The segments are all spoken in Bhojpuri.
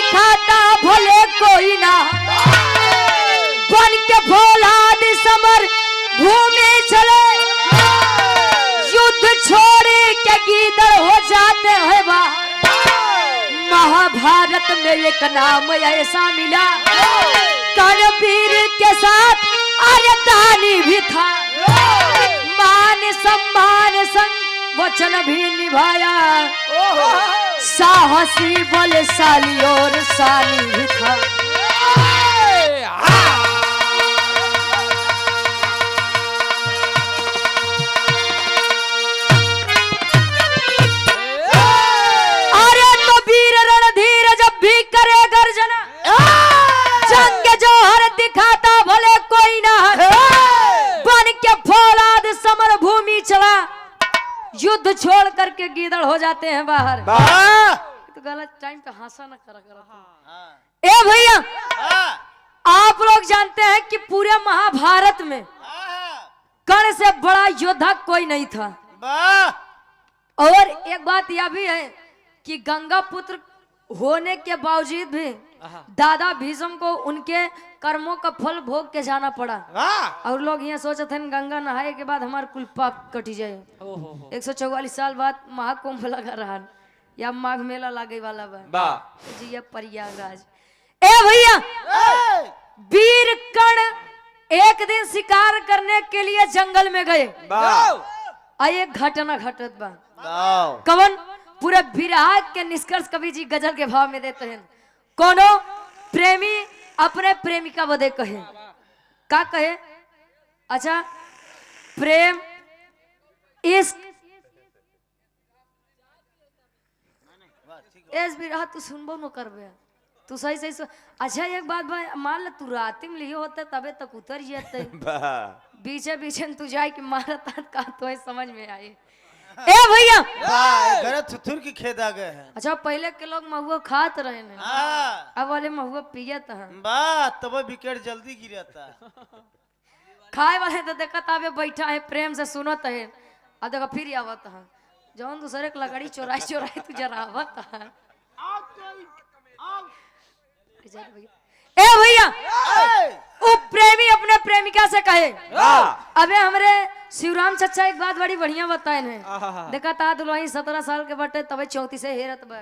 दिखाता भले कोई ना, बन के फौलाद समर भूमि चले, युद्ध छोड़ के गीदड़ हो जाते हैं बा। महाभारत में एक नाम ऐसा मिला, कर्णवीर के साथ आर्यदानी भी था, मान सम्मान संग वचन भी निभाया, साहसी बलशाली और शाली भी था। अरे तो वीर रणधीर जब भी करे गर्जना, जंग जौहर दिखाता भले कोई ना, बन के फौलाद समर भूमि चला, युद्ध छोड़ करके गीदड़ हो जाते हैं बाहर। तो गलत टाइम पे हंसा ना करा। ए भैया, आप लोग जानते हैं कि पूरे महाभारत में कर्ण से बड़ा योद्धा कोई नहीं था। और एक बात यह भी है कि गंगा पुत्र होने के बावजूद भी दादा भीष्म को उनके कर्मों का फल भोग के जाना पड़ा। और लोग यहाँ सोचते हैं गंगा नहाए के बाद हमारे कुल पाप कटी जाए। 144 साल बाद महाकुंभ लगा रहा, या माघ मेला लागे वाला बा जी, ये प्रयागराज। ए भैया, वीर कर्ण एक दिन शिकार करने के लिए जंगल में गए। एक घटना घटत बा, कवन पूरे विरह के निष्कर्ष कवि जी गजल के भाव में देते हैं। कोनो प्रेमी अपने प्रेमिका बदे कहे, का कहे? अच्छा, प्रेम इश्क एस बिरहा तू सुनबो न करबे, तू सही सही अच्छा एक बात भाई, मान ले तू रात में लिए होते तबे तक उतर जाते, बीचे बीचे तू जाए कि मारता का तो समझ में आए। ए भैया, घर थुथुर की खेत आ गए हैं। अच्छा, पहले के लोग महुआ खात रहे हैं, अब वाले महुआ पियत हैं। तब विकेट जल्दी गिरता। खाए वाले तो देखत आवे बैठा है प्रेम से सुनत है, अब देखो फिर आवत है जौन दूसरे के लकड़ी चोराई चोराई तू जरा आवत है। ए भैया, वो प्रेमी अपने प्रेमिका से कहे, अबे हमरे शिवराम चचा एक बात बड़ी बढ़िया बताए हैं, देखा था दुल्हन 17 साल के बटे तबे 34 से हेरत बा।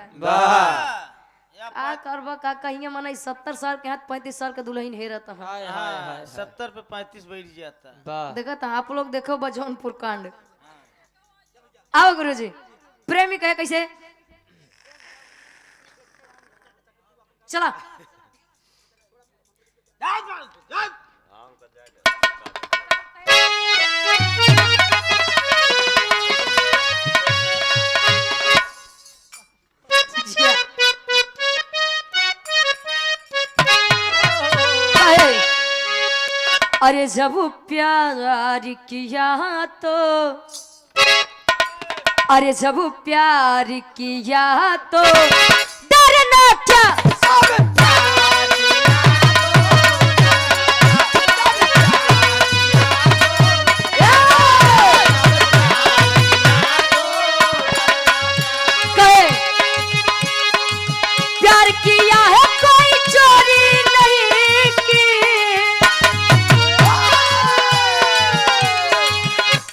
आ करबा का कहिए मने 70 साल के हाथ 35 साल के दुल्हन हेरत है। 70 पे 35 बैठ जाता। देखा था आप लोग देखो बजौनपुर कांड। आओ गुरुजी, प्रेमी कहे कैसे, चला अरे जब प्यार किया तो, अरे जब प्यार किया तो डरना क्या, प्यार किया है कोई चोरी नहीं की,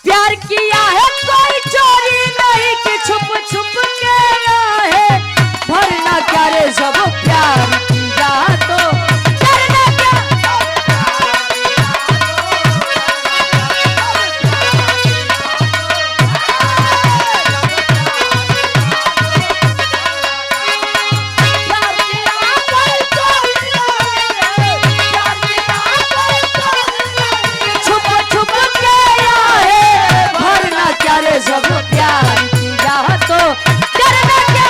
प्यार किया है कोई चोरी नहीं की, छुप छुप के रहे भरना क्या रे, जब प्यार किया तो डरना क्या। जब प्यार किया तो डरना क्या।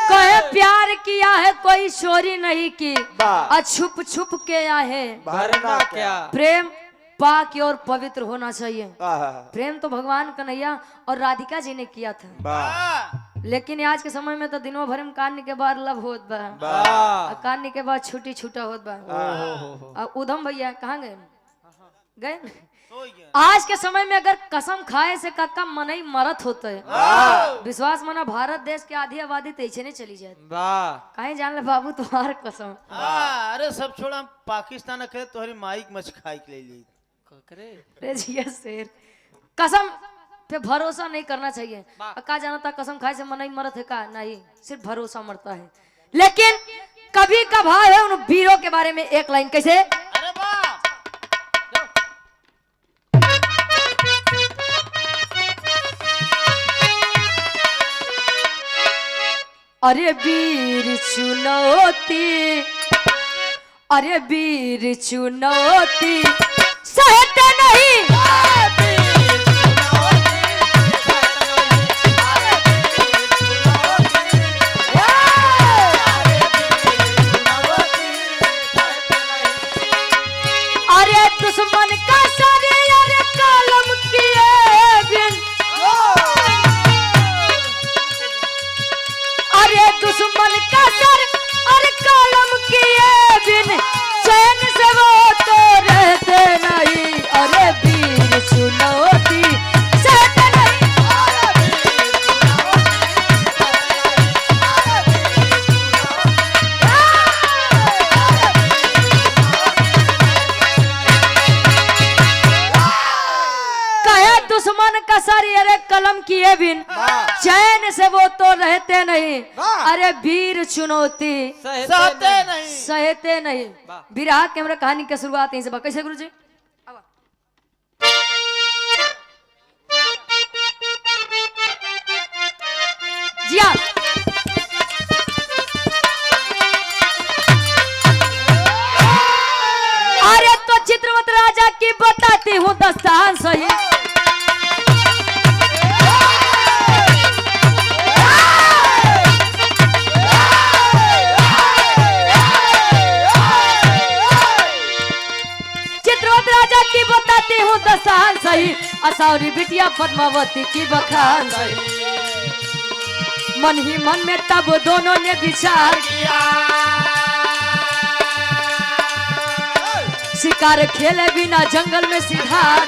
कहे प्यार किया है कोई चोरी नहीं की, और छुप छुप के आए भरना क्या। प्रेम पाक और पवित्र होना चाहिए। प्रेम तो भगवान कन्हैया और राधिका जी ने किया था, लेकिन आज के समय में तो दिनों भर में कान्य के बाद लव होत बा, कान्य के बाद छुट्टी छूटा होत बा। उधम भैया कहाँ गए? गए हो गया। आज के समय में अगर कसम खाए से काका मन ही मरत होता है। विश्वास माना भारत देश के आधी आबादी तेईसे नहीं चली जाए। कहीं जान ले बाबू तुम्हार कसम। अरे सब छोड़ा, हम पाकिस्तान करे तुम्हारी माइक मछ खाई के ले ली अरे जिया शेर, कसम पे भरोसा नहीं करना चाहिए। का जाना था कसम खाए से मन ही मरत है का? नहीं, सिर्फ भरोसा मरता है। लेकिन कभी कभार है उन वीरों के बारे में एक लाइन कैसे। अरे वाह, अरे वीर चुनौती, अरे वीर चुनौती सहते नहीं। अरे दुश्मन का सर अरे कलम किए बिन, अरे दुश्मन का सर अरे कलम किए बिन चैन से वो तो रहते नहीं। अरे वीर चुनौती सहते नहीं। कहे दुश्मन का सर अरे कलम किए बिन चैन से वो तो रहते नहीं। अरे वीर चुनौती सहते नहीं। सहते नहीं। विराह के हमरा कहानी के शुरुआत यहीं से बा। कैसे गुरुजी? जी हाँ, अरे तो चित्रवत राजा की बताती हूँ दस्तान सही। चित्रवत राजा की बताती हूँ दस्तान सही। असौरी बिटिया पद्मावती की बखान सही। मन ही मन में तब दोनों ने विचार किया, शिकार खेले बिना जंगल में शिकार।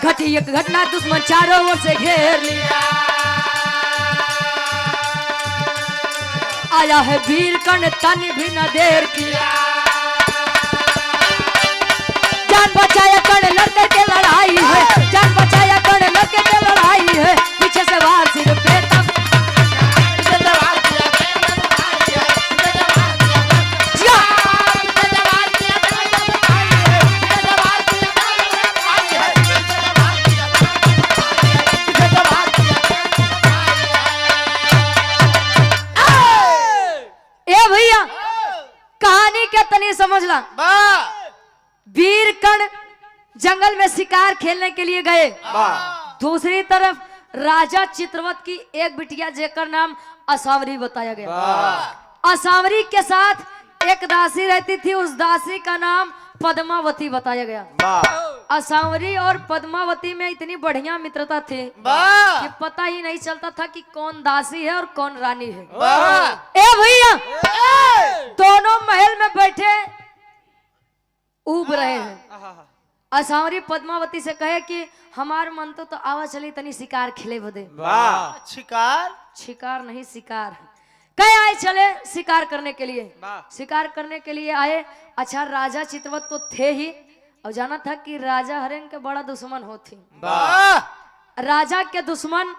घटी एक घटना दुश्मन चारों ओर से घेर लिया। आया है वीर कर्ण तन भी न देर किया। जान बचाया कर्ण लड़के के लड़ाई है, जान बचाया कर्ण लड़के के लड़ाई है। पीछे से वार सिर पे तब भैया कहानी के तनी समझ ला। वीर कर्ण जंगल में शिकार खेलने के लिए गए। दूसरी तरफ राजा चित्रवत की एक बिटिया जेकर नाम असावरी बताया गया। असावरी के साथ एक दासी रहती थी, उस दासी का नाम पद्मावती बताया गया। असावरी और पद्मावती में इतनी बढ़िया मित्रता थी कि पता ही नहीं चलता था कि कौन दासी है और कौन रानी है। ए भैया दोनों महल में बैठे ऊब रहे हैं। असावरी पद्मावती से कहे कि हमार मन तो आवा चली तनी शिकार खेले बदे। शिकार? शिकार नहीं शिकार। कहे आए चले शिकार करने के लिए। शिकार करने के लिए आए। अच्छा राजा चित्रवत तो थे ही, और जाना था कि राजा हरेन के बड़ा दुश्मन होती। राजा के दुश्मन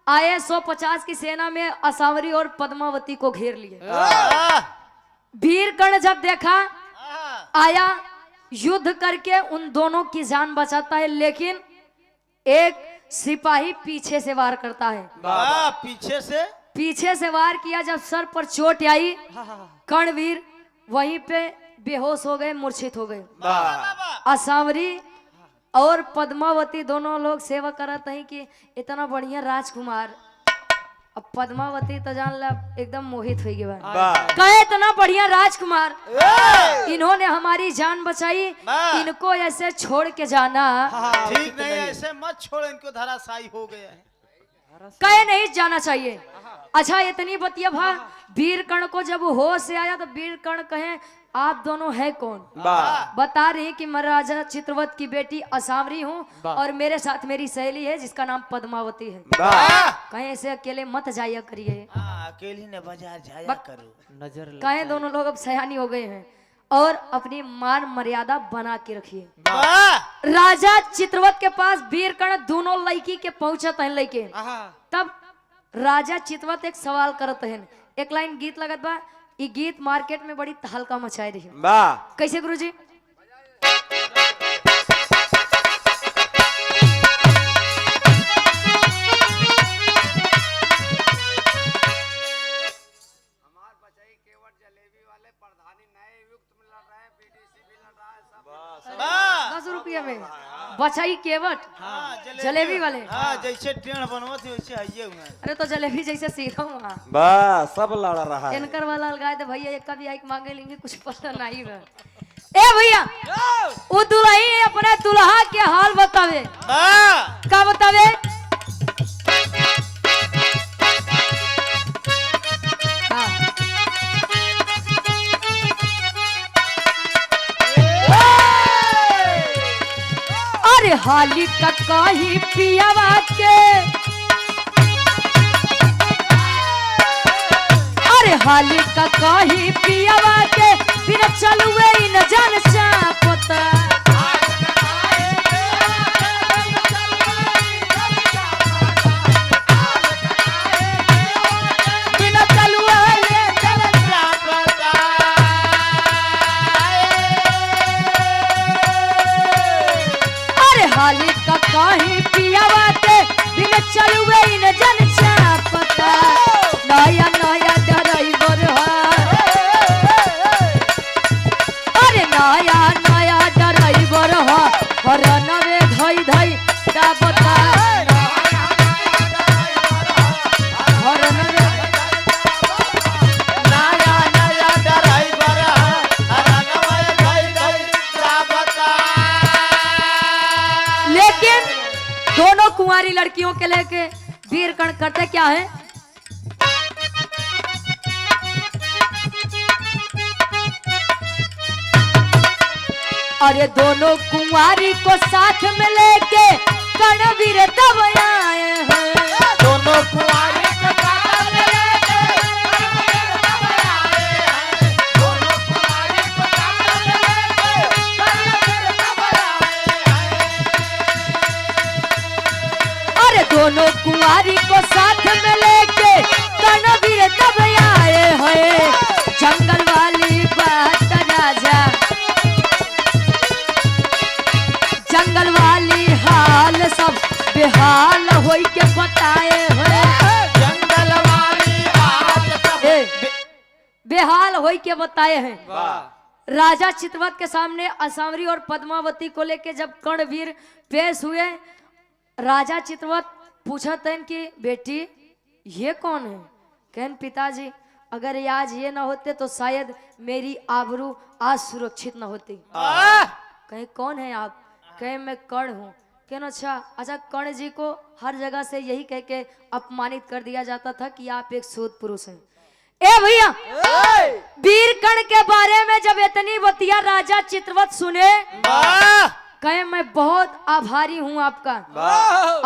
आए 150 की सेना में असावरी और पद्मावती को घेर लिए। वीर कर्ण जब देखा आया युद्ध करके उन दोनों की जान बचाता है, लेकिन एक सिपाही पीछे से वार करता है। पीछे से वार किया। जब सर पर चोट आई कर्णवीर वहीं पे बेहोश हो गए, मूर्छित हो गए। असावरी और पद्मावती दोनों लोग सेवा करते हैं कि इतना बढ़िया राजकुमार। अब पद्मावती तो जान ला एकदम मोहित हो गई। कहे इतना बढ़िया राजकुमार, इन्होंने हमारी जान बचाई, इनको ऐसे छोड़ के जाना ठीक नहीं है। ऐसे मत छोड़, इनको धराशायी हो गया है। कहे नहीं जाना चाहिए। अच्छा इतनी बतिया भा वीर कर्ण को जब होश से आया तो वीर कर्ण कहे आप दोनों है कौन? वाह बता रही कि मैं राजा चित्रवत की बेटी असावरी हूँ वाह। और मेरे साथ मेरी सहेली है जिसका नाम पद्मावती है। वाह कहीं ऐसे अकेले मत जाया करिए, हाँ, अकेली ने बाजार जाया बक- करो। नजर लग कहीं दोनों लोग अब सयानी हो गए हैं और अपनी मान मर्यादा बना के रखिए। वाह राजा चित्रवत के पास वीरकर्ण दोनों लड़की के पहुंचत हैं लेके। तब राजा चित्रवत एक सवाल करत हैं, एक लाइन गीत लगत बा। ई गीत मार्केट में बड़ी तहलका मचाई रही। वाह कैसे गुरुजी? वाह 10 रुपया में बचाई केवट हाँ, जलेबी वाले। हाँ, जैसे टेढ़ बनवा थे वैसे आइए हुए। अरे तो जलेबी जैसे सीधा हुआ वाह सब लड़ा रहा है। इनकर वाला लगाए तो भैया एक का भी आइक मांगे लेंगे, कुछ पता नहीं बा। ए भैया वो दुल्ही अपने दुल्हा के हाल बतावे। वाह का बतावे? हाँ। अरे हाली का कहीं पियावा के, अरे हाली का कहीं पियावा के बिना चलुए न जान चापता। बिना चलुए न जान चापता। अरे हाली का कहीं पियावा के बिना चलुए न जान चापता। नया नया ड्राइवर अरे नया नया ड्राइवर हरन रे धई धई का बता। हरन रे नया नया ड्राइवर हरनवा धई धई का बता। लेकिन दोनों कुंवारी लड़कियों के लेके वीरकर्ण करते क्या है? अरे दोनों कुंवारी को साथ में लेके कणवीर तब आए हैं। दोनों कुंवारी को साथ में लेके कणवीर तब आए हैं। दोनों कुंवारी को साथ में लेके कणवीर तब आए हैं। अरे दोनों कुंवारी को साथ में लेके कणवीर तब आए हैं। जंगल वाली बात राजा, जंगल वाली हाल सब बेहाल होई के बताए हैं। जंगल वाली हाल सब बेहाल होई के बताए हैं। वाह राजा चित्रवत के सामने असावरी और पद्मावती को लेके जब कर्णवीर पेश हुए, राजा चित्रवत पूछते हैं कि बेटी ये कौन है? कहन पिताजी अगर आज ये ना होते तो शायद मेरी आबरू आज सुरक्षित ना होती। कहीं कौन है आप? कहे मैं कर्ण हूँ। कहना अच्छा कर्ण जी को हर जगह से यही कह के अपमानित कर दिया जाता था कि आप एक सूद पुरुष हैं। ए भैया वीरकर्ण के बारे में जब इतनी बतिया राजा चित्रवत सुने, कहे मैं बहुत आभारी हूँ आपका,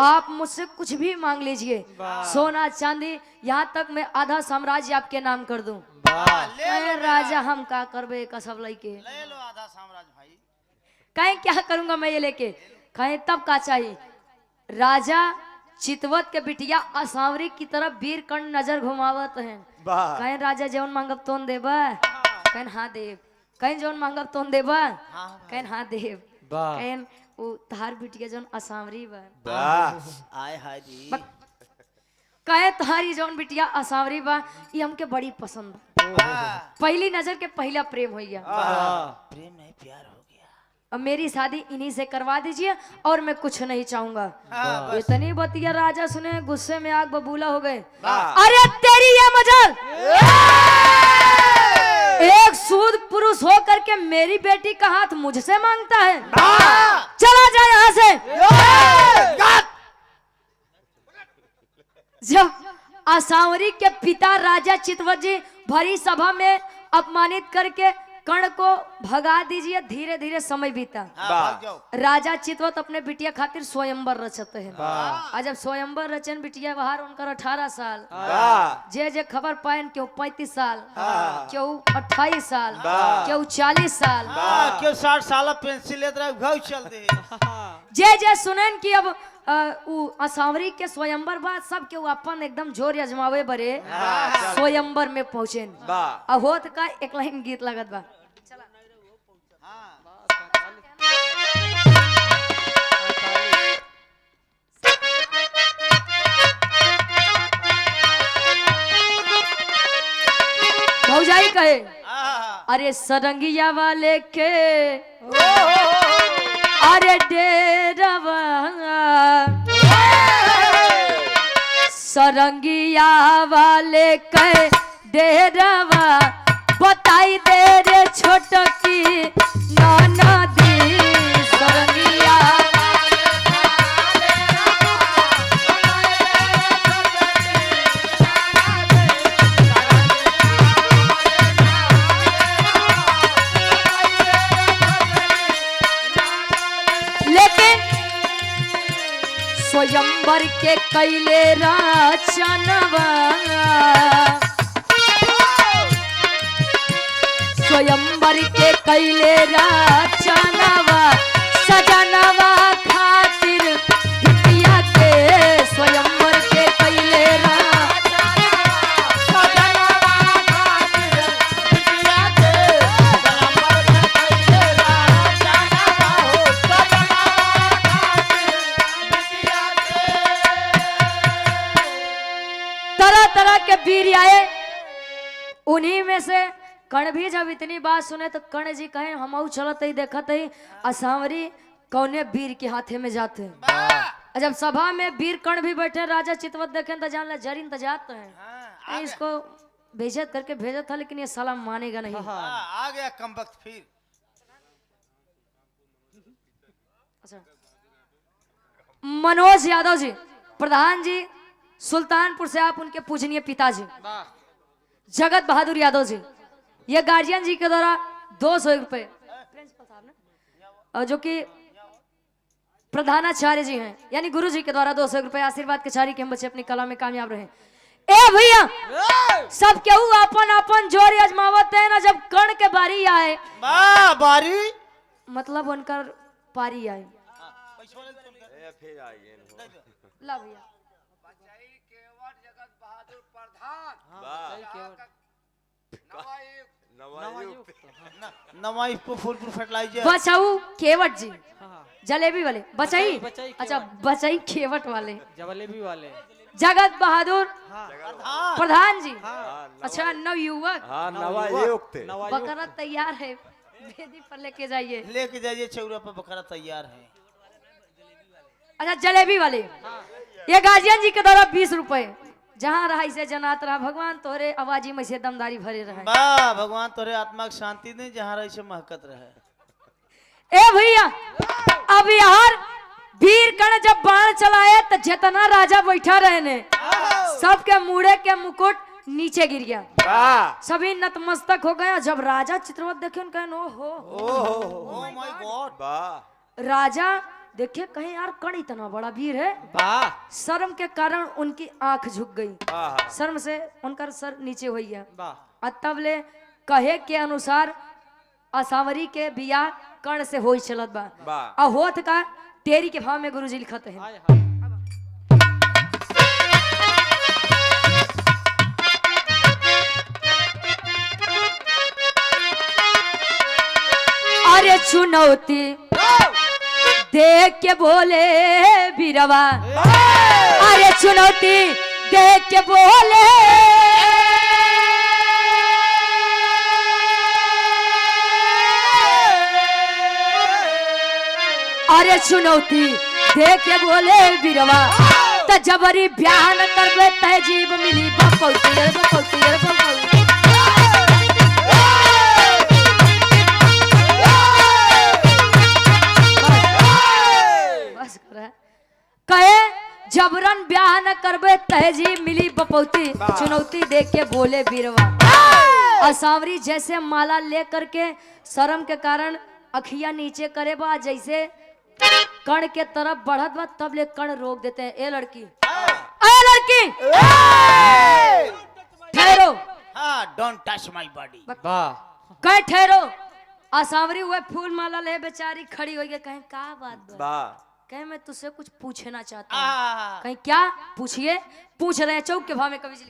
आप मुझसे कुछ भी मांग लीजिए, सोना चांदी, यहाँ तक मैं आधा साम्राज्य आपके नाम कर दूं। कहे राजा हम का करबे का सब लइके ले लो आधा साम्राज्य भाई। कहे क्या करूंगा मैं ये लेके? कहे तब का चाहिए? राजा चितवत के बिटिया असावरी की तरफ वीरकर्ण नजर घुमावत हैं। वाह कहे राजा जौन मांगब तोन देबा? कहे हाँ देव। कहे जौन मांगब तोन देबा? कहे हाँ देव। वाह कहे वो तार बिटिया जौन असावरी बा। वाह आय हाय जी। कहे तुम्हारी जौन बिटिया असावरी बा ये हमके बड़ी पसंद बा। पहली नजर के पहला प्रेम हो गया। प्रेम नहीं प्यार हो गया। अब मेरी शादी इन्हीं से करवा दीजिए और मैं कुछ नहीं चाहूंगा। इतनी बतिया राजा सुने, गुस्से में आग बबूला हो गए। अरे तेरी ये मजाल, एक सूद पुरुष हो करके मेरी बेटी का हाथ मुझसे मांगता है? चला जाए यहाँ से। जब असावरी के पिता राजा चितवत जी भरी सभा में अपमानित करके कर्ण को भगा दीजिए, धीरे धीरे समय बीता। हाँ, भाग जाओ। राजा चितवत अपने बिटिया खातिर स्वयंवर रचते हैं। और जब स्वयंवर रचन बिटिया बाहर उनकर 18 साल, वाह जे जे खबर पायन, क्यों 35 साल, हाँ। क्यों 28 साल, वाह। क्यों 40 साल, क्यों 60 साल पेंसिल लेत रहे घाव चल दे। जे जे सुनन कि अब असावरी के स्वयंवर बाद सब के अपन एकदम जोर अजमावे बरे स्वयंवर में पहुंचे। वाह होत का एक लाइन गीत लगत बा। भौजाई कहे अरे सरंगिया वाले के अरे डेरवा, सरंगिया वाले के डेरवा, बताई दे रे छोटकी नाना दी। सरंगिया स्वयंवर के कैले राचनवा, स्वयंवर के कैले राचनवा, सजनवा खातिर बिटिया के स्वयंवर के कैले तरह के वीर आए। उन्हीं में से कर्ण भी जब इतनी बात सुने तो कर्ण जी कहे हम चलत ही देखत ही असावरी कौने वीर के हाथे में जाते हैं। जब सभा में वीर कर्ण भी बैठे, राजा चितवत देखे तो जान ला जरीन तो जाते हैं, इसको बेइज्जत करके भेजा था, लेकिन ये साला मानेगा नहीं। आ गया कम वक्त फिर। अच्छा, मनोज यादव जी प्रधान जी सुल्तानपुर से, आप उनके पूजनीय पिताजी जगत बहादुर यादव जी, ये गार्जियन जी के द्वारा 200 रुपए, और जो कि प्रधानाचार्य जी हैं यानी गुरु जी के द्वारा 200 रुपए आशीर्वाद के चारी के हम बच्चे अपनी कला में कामयाब रहे। ए भैया सब केहू अपन अपन जोर अजमावत है ना। जब कर्ण के बारी आए, बारी मतलब उनकर पारी आए, फिर आइए ला भैया नवाई को फूलपुर फर्टिलाइजर बचाऊ केवट जी, जलेबी वाले बचाई, अच्छा बचाई केवट वाले, जलेबी वाले, जगत बहादुर प्रधान जी, हाँ, अच्छा नवयुवक, हाँ नवायुक्त बकरा तैयार है, वेदी पर लेके जाइए, लेके जाइए चौरा पर बकरा तैयार है। अच्छा जलेबी वाले, ये गार्जियन जी के द्वारा 20 रुपए, जहाँ रहा इसे जनात रहा, भगवान तोरे आवाजी में से दमदारी भरे रहे। वाह भगवान तोरे आत्मा की शांति दे, जहाँ रही से महकत रहे। ए भैया अब यार वीर कर्ण जब बाण चलाए तो जितना राजा बैठा रहे ने सबके मुड़े के मुकुट नीचे गिर गया, सभी नतमस्तक हो गया। जब राजा चित्रवत देखे उनका ओह माय गॉड, राजा देखे कहीं यार कर्ण इतना बड़ा वीर है, शर्म के कारण उनकी आंख झुक गई, शर्म से उनका सर नीचे हो गया। तब ले कहे के अनुसार असावरी के बियाह कर्ण से हो चलत बा, और होत का तेरी के भाव में गुरुजी लिखत है। अरे चुनौती देख के बोले बीरवा, अरे चुनौती देख के बोले, अरे चुनौती देख के बोले बीरवा, तो जबरी ब्याह न करबे तहजीब मिली बपौती रे बपौती रे बपौती। कहे जबरन ब्याह न करबे तहजीब मिली बपौती, चुनौती देख के बोले बीरवा। असावरी जैसे माला ले करके शर्म के कारण अखिया नीचे करे बा, जैसे कण के तरफ बढ़त बा तब ले कण रोक देते हैं। ए लड़की, ए लड़की, ठहरो। हाँ, डोंट टच माय बॉडी। कहीं ठहरो। असावरी हुए फूल माला ले बेचारी खड़ी हो गई। कहीं का बात बा? कहीं मैं तुझसे कुछ पूछना चाहता हूँ। कहीं क्या? पूछिए। पूछ रहे हैं चौक के भाव में कवि जी।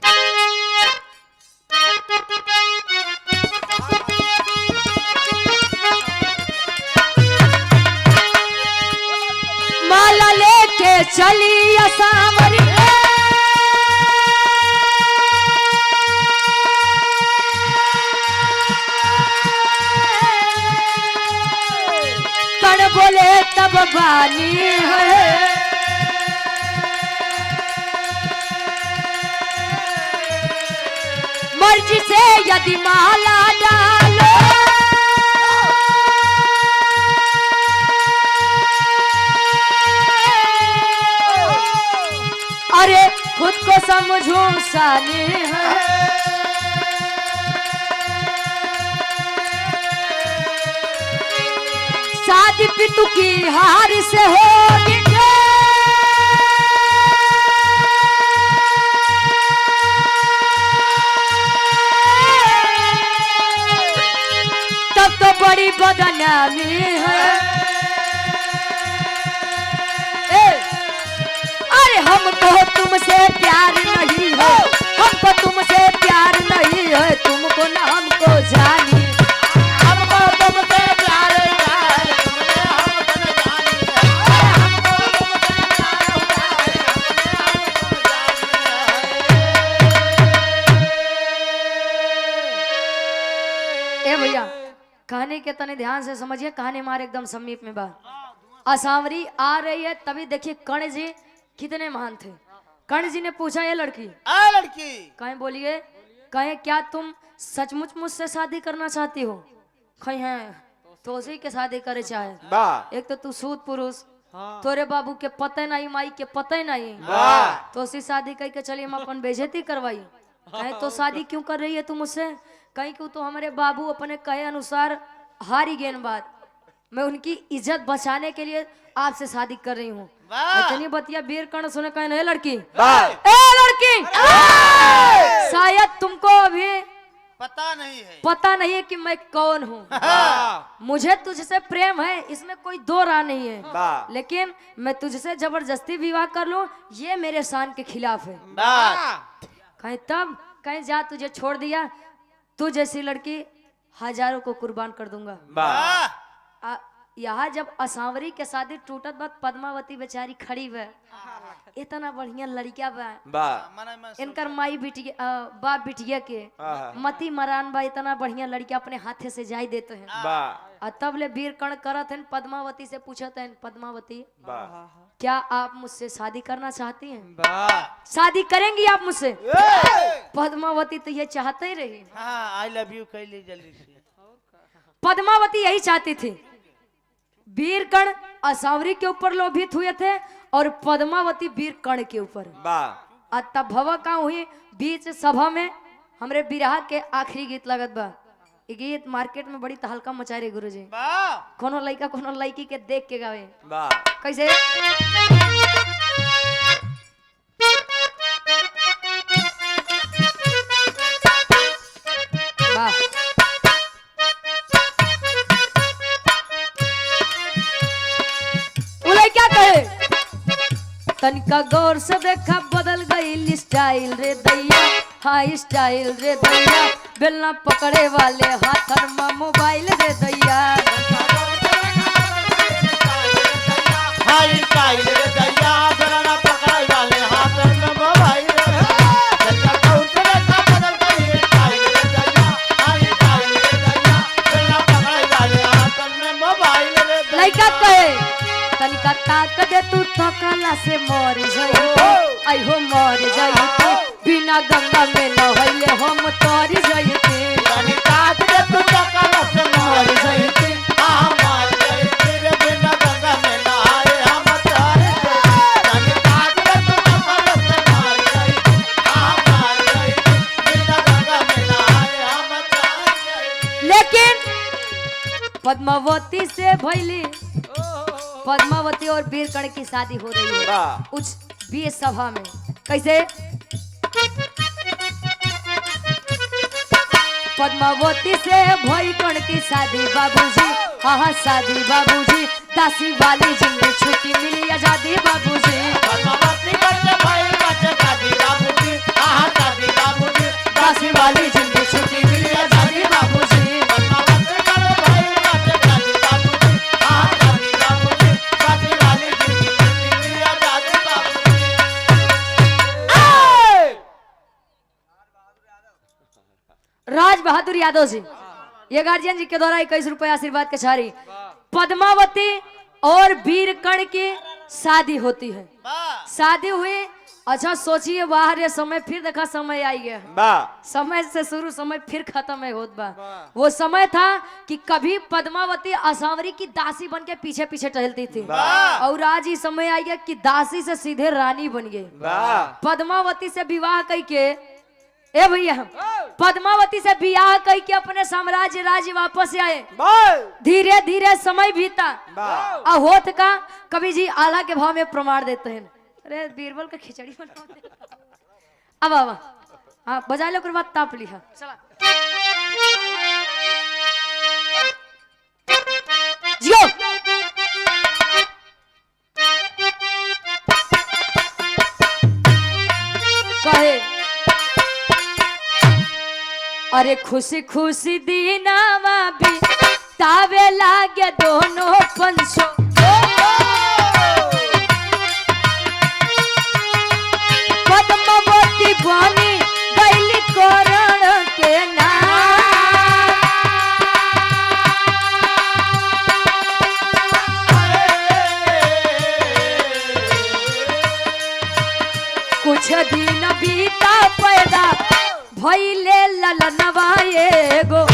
माला लेके चली असावरी, कण बोले तब बानी है, मर्जी से यदि माला डालो, अरे खुद को समझूं सानी है, शादी पितु की हार से होगी, तब तो बड़ी बदनामी है। अरे हमको तुमसे प्यार नहीं है, हमको तुमसे प्यार नहीं है, तुमको न हमको जानी, हमको तुमसे प्यार है, तुमने हमको न जानी है, हमको तुमसे प्यार है, ए भैया कहानी के तने ध्यान से समझिए। कहानी हमारे एकदम समीप में बा। असावरी आ रही है तभी देखिए कर्ण जी कितने महान थे। कर्ण जी ने पूछा ये लड़की, लड़की कहीं बोलिए, कहे क्या तुम सचमुच मुझसे शादी करना चाहती हो? कहीं है तो उसी के शादी करे चाहे। एक तो तू सूद पुरुष, तोरे बाबू के पते नहीं, माई के पते नहीं, तो उसी शादी कह के चलिए हम अपन बेइज्जती करवाई। कहे तो शादी क्यों कर रही है तू मुझसे? कहीं क्यों तो हमारे बाबू अपने कहे अनुसार हारी गेन बात, मैं उनकी इज्जत बचाने के लिए आपसे शादी कर रही हूँ। इतनी बतिया वीर कर्ण सुने। कहे नहीं लड़की, ए लड़की, शायद तुमको अभी पता नहीं है कि मैं कौन हूँ। मुझे तुझसे प्रेम है, इसमें कोई दो राह नहीं है, लेकिन मैं तुझसे जबरदस्ती विवाह कर लूं ये मेरे शान के खिलाफ है। कहीं तब कहीं जा, तुझे छोड़ दिया, तू जैसी लड़की हजारों को कुर्बान कर दूंगा। यहाँ जब असावरी के शादी टूटत बात, पद्मावती बेचारी खड़ी बा, इतना बढ़िया लड़किया बा, इनकर माई बिटिया बाप बिटिया के मती मरान बा, इतना बढ़िया लड़किया अपने हाथे से जाई देते हैं। तब ले वीर कर्ण करत हैं, पद्मावती से पूछत हैं, पद्मावती क्या आप मुझसे शादी करना चाहती हैं? शादी करेंगी आप मुझसे? पद्मावती तो ये चाहते ही रही। आई लव यू कह ली जल्दी से। पद्मावती यही चाहती थी। वीर कर्ण असावरी के ऊपर लोभित हुए थे और पद्मावती वीर कर्ण के ऊपर। तब भवा का हुई बीच सभा में हमरे बिरहा के आखिरी गीत लगत बा। ये गीत मार्केट में बड़ी तहलका मचाए रे गुरुजी। कोनो लड़का कोनो लड़की के देख के गावे कैसे? क्या कहे? तनिका गौर से देखा बदल गई स्टाइल रे दैया, हाई स्टाइल रे दैया, बेलना पकड़े वाले हाथन में मोबाइल रे दैया, हाई स्टाइल रे दैया, बेलना पकड़े वाले हाथन में मोबाइल रे दैया, तनिका गौर से देखा बदल गई स्टाइल रे दैया, हाई स्टाइल रे दैया, बेलना पकड़े वाले हाथन में मोबाइल रे दैया। लड़का कहे तनिका ताक दे तू थकला से मर जाई, आई हो मर जाई, बिना गंगा में नहैले हम तर जाईते। तनिका ताक दे तू थकला से मर जाई, हम मर जाई, रे बिना गंगा में नहाए हम तर जाई। तनिका ताक दे तू थकला से मर जाई, हम मर जाई, बिना गंगा में नहाए हम तर पद्मावती से भैली पद्मावती और वीरकर्ण की शादी हो रही है वाह उस बीच सभा में। कैसे? पद्मावती से वीरकर्ण की शादी बाबूजी, हाँ हाँ शादी बाबूजी, दासी वाली जिंदगी छुट्टी मिली आजादी बाबूजी। पद्मावती करके भाई बच्चे शादी बाबूजी, आहा शादी बाबूजी, दासी वाली जिंदगी छुट्टी मिली आजादी बाबूजी। पद्मावती करके भाई बच्चे शादी बाबूजी, आहा शादी बाबूजी, शादी वाली जिंदगी छुट्टी मिली आजादी बाबूजी। राज बहादुर यादव जी, ये गार्जियन जी के द्वारा 21 रुपया आशीर्वाद के छारी। पद्मावती और वीरकर्ण की शादी होती है। शादी हुई, अच्छा सोचिए बाहर ये समय फिर देखा समय आई गया, वाह समय से शुरू समय फिर खत्म है होत बा। वो समय था कि कभी पद्मावती असावरी की दासी बन के पीछे पीछे टहलती थी और आज ही समय आई गया कि दासी से सीधे रानी बन गई। वाह पद्मावती से विवाह करके ए भैया पद्मावती से विवाह करके अपने साम्राज्य राज्य वापस आए। धीरे धीरे समय बीता और होत का कवि जी आला के भाव में प्रमाण देते हैं। अरे बीरबल का खिचड़ी बनाते अब हाँ बजा लो कर बाद ताप लिया चला जियो। कहे अरे खुशी खुशी दीनावा भी तावे लागे दोनों पंचों। पद्मावती बनी गईली करण के नाम। कुछ दिन बीता पैदा भइले ललनवा एगो।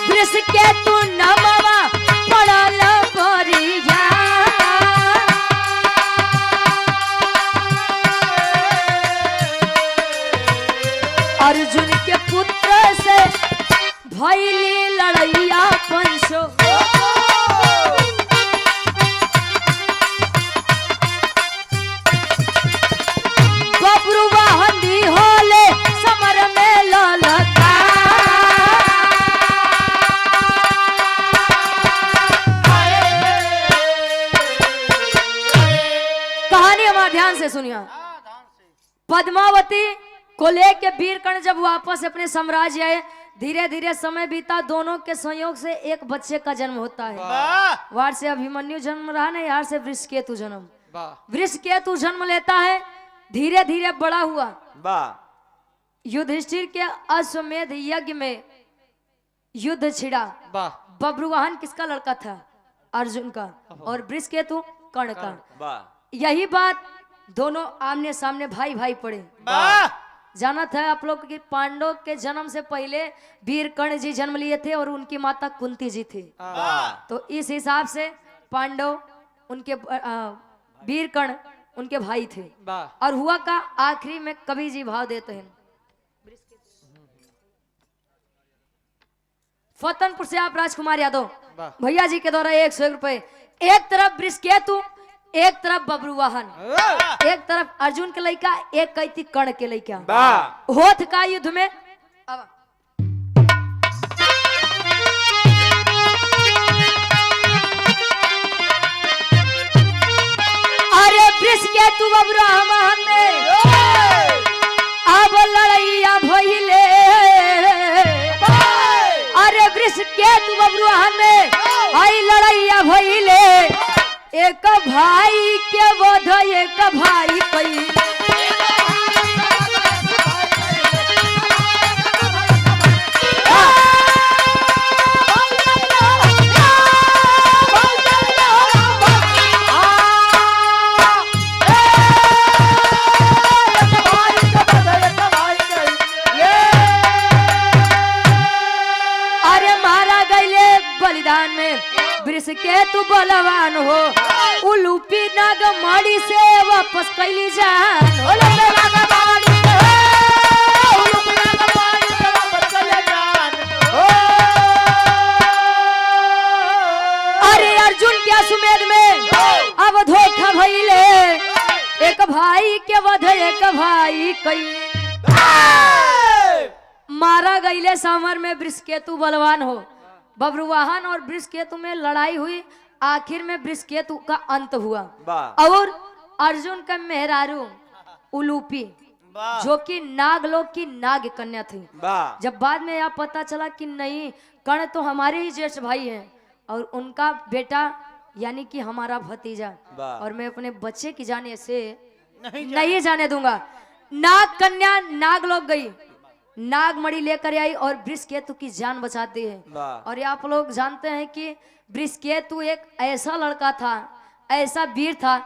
वृष के तू नमवा पड़ल बरिया। अर्जुन के पुत्र से भइली लड़ैया पंचो। बबरुआ हंदी होले समर में ललता। कहानी हमारा ध्यान से सुनिए। पद्मावती को लेके वीरकर्ण जब वापस अपने साम्राज्य आए, धीरे धीरे समय बीता, दोनों के संयोग से एक बच्चे का जन्म होता है। वार से अभिमन्यु जन्म रहा ना, यार से वृषकेतु जन्म। वृषकेतु जन्म लेता है, धीरे धीरे बड़ा हुआ। युधिष्ठिर के अश्वमेध यज्ञ में युद्ध छिड़ा। बब्रुवाहन किसका लड़का था? अर्जुन का, और वृषकेतु कर्ण का। यही बात दोनों आमने सामने भाई भाई पड़े। जाना था आप लोग कि पांडव के जन्म से पहले वीरकर्ण जी जन्म लिए थे और उनकी माता कुंती जी थी। तो इस हिसाब से पांडव उनके वीरकर्ण उनके भाई थे। और हुआ का आखिरी में कवि जी भाव देते हैं। फतनपुर से आप राजकुमार यादव भैया जी के द्वारा 101 रुपए। एक तरफ वृषकेतु, एक तरफ बब्रुवाहन, एक तरफ अर्जुन के लड़का, एक कैती कर्ण के लड़का। होठ का युद्ध में अब अरे वृषकेतु बब्रुवाहन में अब लड़ैया भइले। अरे वृषकेतु बब्रुवाहन में आई लड़ैया भइले। एक भाई के वध एक भाई कई। अरे मारा गईले बलिदान में वृषकेतु बलवान हो। उलूपी नाग माड़ी से वापस कैली जान। दशमेध में अब धोखा भइले एक भाई के वध एक भाई कइले मारा गईले समर में वृषकेतु बलवान हो बब्रुवाहन और वृषकेतु में लड़ाई हुई आखिर में वृषकेतु का अंत हुआ वाह और अर्जुन का मेहरारू उलूपी जो कि नागलोक की नाग कन्या थी वाह जब बाद में यह पता चला कि नहीं कर्ण तो हमारे ही ज्येष्ठ भाई हैं और उनका बेटा यानी कि हमारा भतीजा वाह। और मैं अपने बच्चे की जाने से नहीं जाने दूंगा नाग कन्या नागलोक गई नागमणि लेकर आई और वृषकेतु की जान बचाती है वाह। और ये आप लोग जानते हैं कि वृषकेतु एक ऐसा लड़का था ऐसा वीर था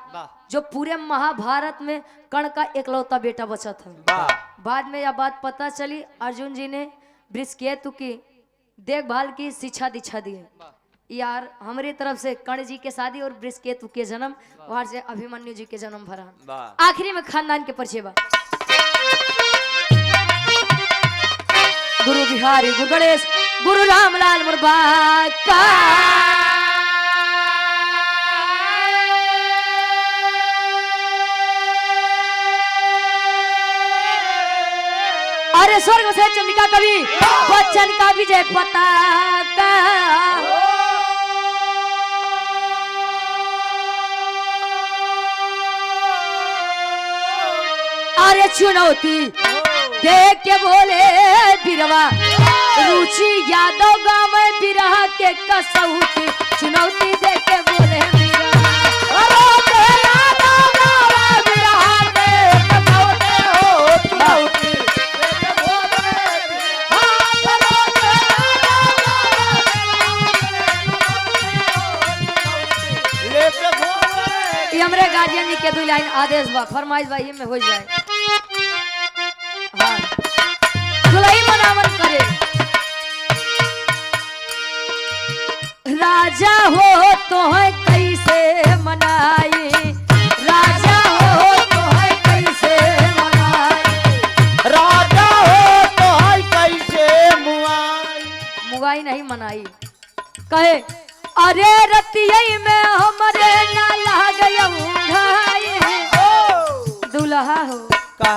जो पूरे महाभारत में कर्ण का एकलौता बेटा बचा था वाह बाद में यह बात पता चली अर्जुन जी ने वृषकेतु की देखभाल की शिक्षा दीक्षा दी यार हमारी तरफ से कर्ण जी के शादी और वृषकेतु के जन्म वहां से अभिमन्यु जी के जन्म भरा वाह आखिरी में खानदान के परिचय बा गुरु बिहारी गुरु गणेश गुरु रामलाल मुरबा का अरे स्वर्ग से चंद्रिका कवि बच्चन का विजय पताका अरे चुनौती देख के बोले बिरवा रुचि यादव गाँव में बिरहा के कसौती चुनौती देख के बोले हमरे गार्जियन जी के दो लाइन आदेश बा फरमाइश बा ये में हो जाए हाँ दुल्ही मनावन करे राजा हो तो है कैसे मनाई राजा हो तो है कैसे मनाई राजा हो तो है कैसे मुगाई नहीं मनाई कहे अरे रतियई में हमरे ना लाग दुल्हा हो का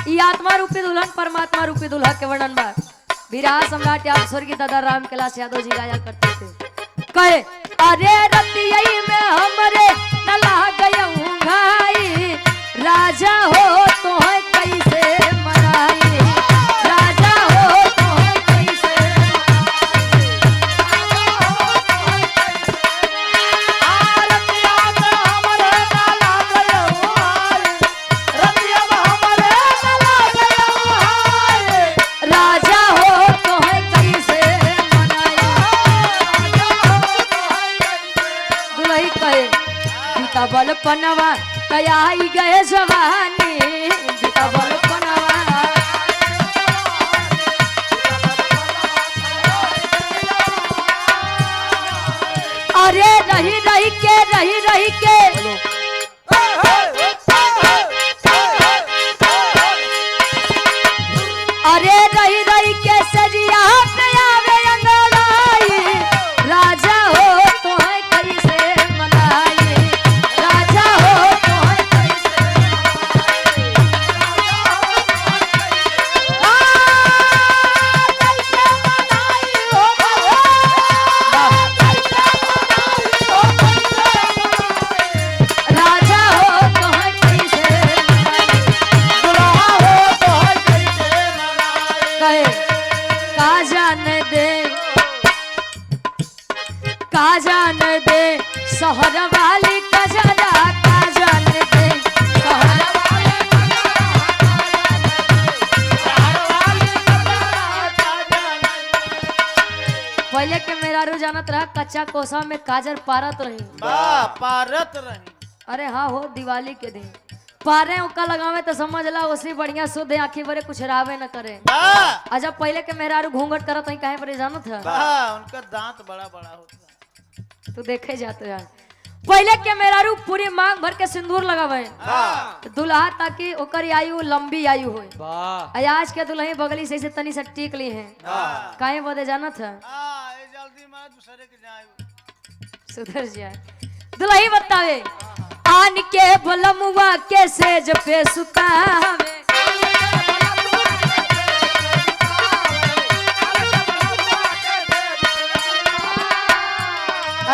ये आत्मा रूपी दुल्हन परमात्मा रूपी दुल्हा के वर्णन बा विराह सम्राट आप स्वर्गीय दादा राम कैलाश यादव जी गाया करते थे कहे अरे रतियई में हमरे न लाग घाई राजा हो तो है कैसे मनाई राजा हो तो है कैसे राजा हो तो है कैसे मनाई दुल्ही कहे बीता बल पनवा तयाई गए जवानी बीता बल पनवा अरे रही रही के अरे रही के सजिया पे आवे अंगड़ाई राजा हो तो है कैसे मनाई राजा हो तो है कैसे राजा हो तो है कैसे कहे का जान दे शहर वाली कजरा का जान दे शहर पहले के मेहरारू जानत रहा कच्चा कोसा में काजर पारत रही पारत रही अरे हाँ हो दिवाली के दिन पारे उका लगावे तो समझ ला उसी बढ़िया शुद्ध आँखी बरे कुछ रावे न करे अच्छा पहले के मेहरारू घूंघट करत नहीं काहे पर जानत था उनका दांत बड़ा बड़ा होता तू देखे जाते यार पहले के मेहरारू पूरी मांग भर के सिंदूर लगावे दुल्हा ताकि ओकर आयु लंबी आयु होए आज के दुल्ही बगली से तनी से टीक ली है काहे बदे जानत है जल्दी मैं दूसरे के जाए सुधर जाए। दुल्ही बतावे आन के बलमुआ के सेज पे सुतावे।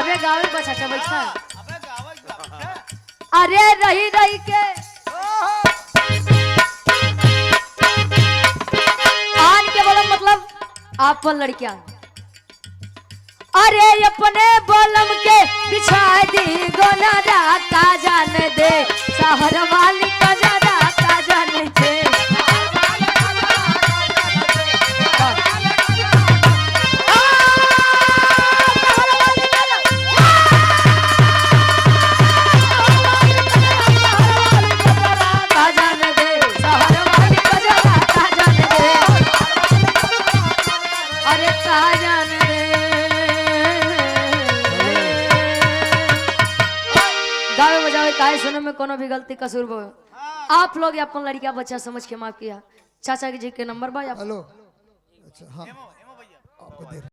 अबे गावे पर चाचा बैठा। अरे रही रही के आन के बलम मतलब आपन लड़कियां। अरे अपने बलम के बिछा दी गोनारा का जान दे शहर वाली का जरा का जान दे। का जान दे शहर वाली का जरा का जान दे। अरे का जान दे। गावे बजावे काहे सुने में कोनो भी गलती कसूर हो आप लोग अपन लड़कियां बच्चा समझ के माफ किया। चाचा जी के नंबर बा हेलो अच्छा हाँ